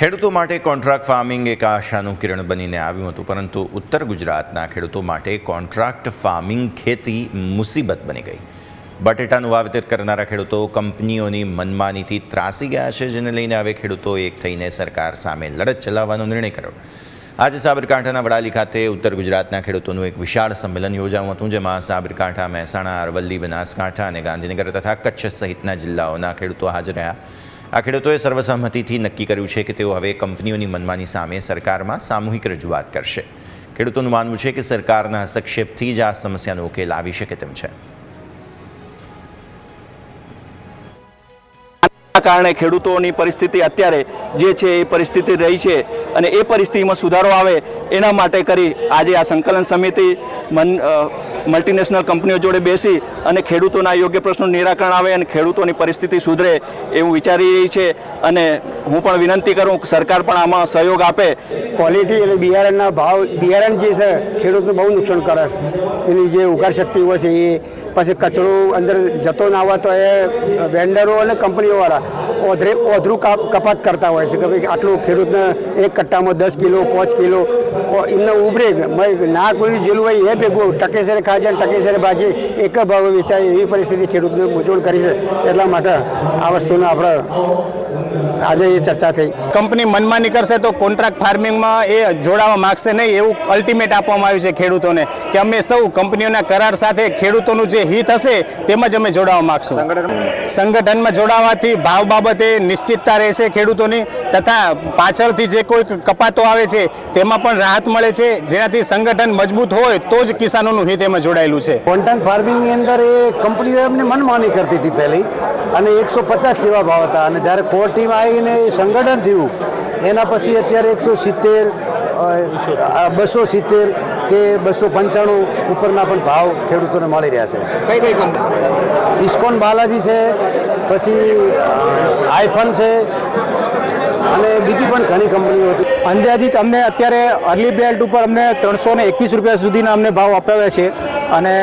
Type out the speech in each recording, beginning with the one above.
ખેડૂતો માટે contract farming એક આશાનું કિરણ બનીને આવ્યું હતું, પરંતુ ઉત્તર ગુજરાતના ખેડૂતો માટે કોન્ટ્રાક્ટ ફાર્મિંગ ખેતી મુસીબત બની ગઈ। બટેટાનું વાવેતર કરનારા ખેડૂતો કંપનીઓની મનમાનીથી ત્રાસી ગયા છે, જેને લઈને હવે ખેડૂતો એક થઈને સરકાર સામે લડત ચલાવવાનો નિર્ણય કર્યો। આજે સાબરકાંઠાના વડાલી ખાતે ઉત્તર ગુજરાતના ખેડૂતોનું એક વિશાળ સંમેલન યોજાયું હતું, જેમાં સાબરકાંઠા, મહેસાણા, અરવલ્લી, બનાસકાંઠા અને ગાંધીનગર તથા કચ્છ સહિતના જિલ્લાઓના ખેડૂતો હાજર રહ્યા। આ ખેડૂતોએ સર્વસહમતિથી નક્કી કર્યું છે કે તેઓ હવે કંપનીઓની મનમાની સામે સરકારમાં સામૂહિક રજૂઆત કરશે। ખેડૂતોનું માનવું છે કે સરકારના હસ્તક્ષેપથી જ આ સમસ્યાનો ઉકેલ આવી શકે તેમ છે। કારણે ખેડૂતોની પરિસ્થિતિ અત્યારે જે છે એ પરિસ્થિતિ રહી છે અને એ પરિસ્થિતિમાં સુધારો આવે એના માટે કરી આજે આ સંકલન સમિતિ મલ્ટીનેશનલ કંપનીઓ જોડે બેસી અને ખેડૂતોના યોગ્ય પ્રશ્નોનું નિરાકરણ આવે અને ખેડૂતોની પરિસ્થિતિ સુધરે એવું વિચારી રહી છે। અને હું પણ વિનંતી કરું કે સરકાર પણ આમાં સહયોગ આપે। ક્વોલિટી એટલે બિયારણના ભાવ, બિયારણ જે છે ખેડૂતને બહુ નુકસાન કરે છે। એની જે ઉગાડ શક્તિ હોય છે એ પછી કચરો અંદર જતો ના હોય તો એ વેન્ડરો અને કંપનીઓવાળા ઓધરું કપાત કરતા હોય છે કે ભાઈ આટલું ખેડૂતને એક કટ્ટામાં 10 કિલો 5 કિલો એમને ઉભરે ના કોઈ જેલું હોય એ ભેગું ટકેસરે ખાજે ટકેસરે ભાજી એક ભાવે વેચાય એવી પરિસ્થિતિ ખેડૂતને મૂંઝવણ કરી છે। એટલા માટે આ વસ્તુનો આપણે આજે એ ચર્ચા થઈ। કંપની મનમાની કરશે તો કોન્ટ્રાક્ટ ફાર્મિંગમાં એ જોડાવા માગશે નહીં એવું અલ્ટિમેટ આપવામાં આવ્યું છે ખેડૂતોને કે અમે સૌ કંપનીઓના કરાર સાથે ખેડૂતોનું જે હિત હશે તેમ જ અમે જોડાવા માગશું। સંગઠનમાં જોડાવાથી ભાવ બાબતે નિશ્ચિતતા રહેશે ખેડૂતોની, તથા પાછળથી જે કોઈ કપાતો આવે છે તેમાં પણ રાહત મળે છે, જેનાથી સંગઠન મજબૂત હોય તો જ કિસાનોનું હિત એમાં જોડાયેલું છે। કોન્ટ્રાક્ટ ફાર્મિંગની અંદર એ કંપનીઓ એમને મનમાની કરતી હતી પહેલી, અને 150 જેવા ભાવ હતા, અને જ્યારે કોર ટીમ આવીને સંગઠન થયું એના પછી અત્યારે 170, 270 કે 295 ઉપરના પણ ભાવ ખેડૂતોને મળી રહ્યા છે। કઈ કઈ કંપની? ઇસ્કોન બાલાજી છે, પછી આઈફોન છે અને બીજી પણ ઘણી કંપનીઓ હતી। અંદાજિત અમને અત્યારે અર્લી બેલ્ટ ઉપર અમને 321 રૂપિયા સુધીના અમને ભાવ અપાવ્યા છે, અને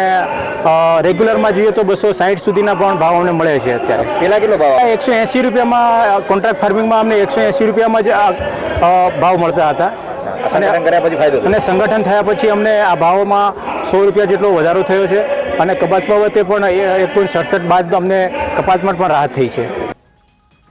રેગ્યુલરમાં જઈએ તો 260 સુધીના પણ ભાવ અમને મળે છે। અત્યારે પેલા કેટલો ભાવ? 180 રૂપિયામાં કોન્ટ્રાક્ટ ફાર્મિંગમાં અમને 180 રૂપિયામાં જ ભાવ મળતા હતા, અને સંગઠન થયા પછી અમને આ ભાવમાં 100 રૂપિયા જેટલો વધારો થયો છે, અને કપાસ બાબતે પણ 1.67 બાદ અમને કપાસમાં પણ રાહત થઈ છે।